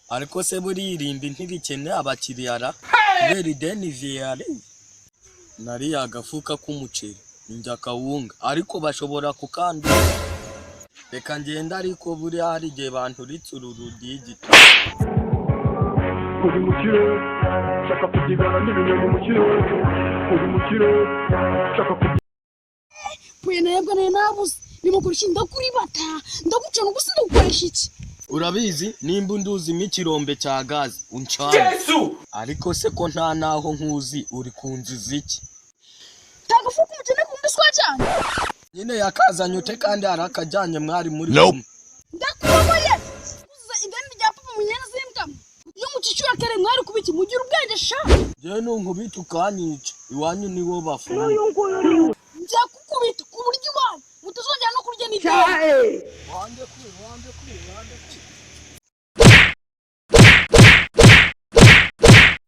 ariko se buririmba ntibikene abakiriyara kubera ideni viyare nari agafuka k'umuceri njya kawunga ariko bashobora kukandura reka ngenda ariko buri hari igihe banturitse ururudi y'igiti uri mukire shaka kutigana n'ibinyoni mukire uri mukire shaka Pwene yebwa nabuze nimukurisha ndakuri bata ndagucana gusa ndagukoresha iki urabizi nimba unduzimo ikirombe cya gazi uncana Yesu ariko se ko nta naho nkuzi uri kunziza iki tagafuka umutene kumbiswa cyane nyine yakazanye ute kandi arakajyanye mwari muri ndakubaye uza ideni rya papa munyana zimbwa iyo mucicura kare mwari kubiki mugira ubwenge sha je nunkubita ukanyica iwanyu niwo bafunga njya kukubita ku buryo iwanyu mutazongera no kurya n'ideni wande kuri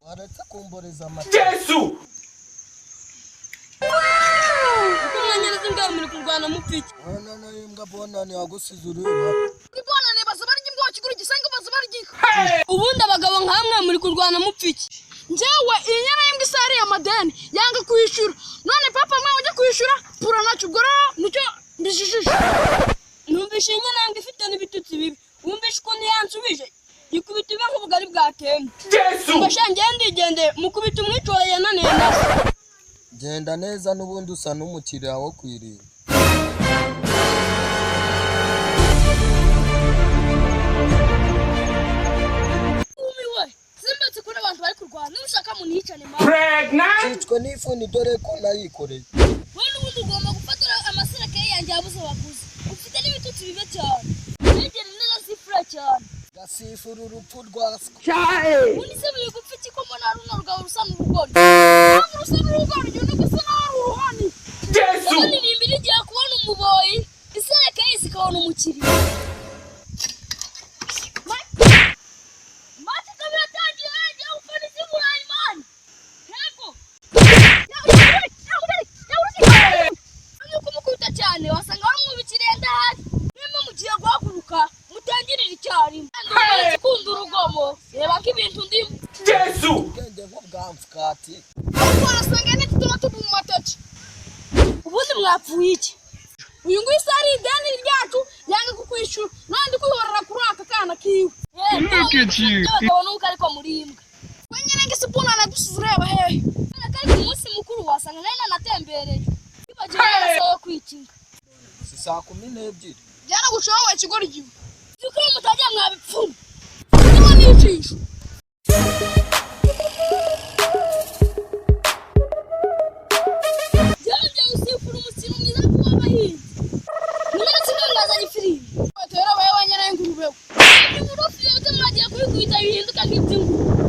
waretse kumboreza amata Yesu uko mwanyana zimbwa muri kurwana mupfiki none imbwa bonani yagusize ureba ibona ne baza barya imbwa kiguru gisanga baza barya ubundi abagabo nkamwe muri kurwana mupfiki njyewe iyi nyana y'imbwa isari ya madeni yanga kwishyura none papa mwe ujya kwishyura pura nacyo ubwo nicyo mbishishije numvishe inyana y'imbwa ifite n'ibitutsi bibi wumvishe ukuntu yansubije yikubita ibe nk'ubugari bwa temba Yesu mbasha ngendigende mukubita umwico yananiye nasi genda neza n'ubundi usa n'umukiriya wo kwirinda umiwe simbatse kuri abantu bari kurwana n'ushaka municane ma pregnant ncitswe n'ifuni dore ko nayikoreye wowe n'ubundi ugomba gufatira amasirake yanjye yabuze abaguzi ufite n'ibitutsi bibe cyane negera neza sifura cyane gasifura urupfu rwaswe ubundi se buri gupfa iki ko mbona runo rugabo rusa n'urugori ntabwo rusa n'urugori igihe gusa naho uruhani Yesu nirimbira igiye kubona umuboyi isirake yise ikabona umukiriya mati kabira tangiye yagiye gufana isi burayi mani yego nuko mukubita cyane wasanga bamwubikiriye ndahari nimba mugiye guhaguruka mutangirira icyarimwe kunda urugomo reba nk'ibintu ndimo Yesu ubwenge nk'ubwamfukati ariko warasanga n'igituma tubu mu matoki ubundi mwapfuye iki uyu nguyu se ari ideni ryacu yanga kukwishyura none ndi kwihorera kuri aka kana kiwe abagabo nuko ariko murimbwa we nyine ngo isipuna nadusize ureba hehe kari ku munsi mukuru wasanga nari nanatembereye bibagiwe n'amasaha yo kwikinga si saa 12 byaragushoboye ikigori giwe yuko iyo mutagiye mwabipfuna ndimo n'icisho byongeye usifura umukino mwiza w'abahinzi nimero kimwe mwazanye ifirimbi batera abaye abanyana y'ingurube uburofi yote mwagiye kubikubita bihinduka nk'iby'ingurube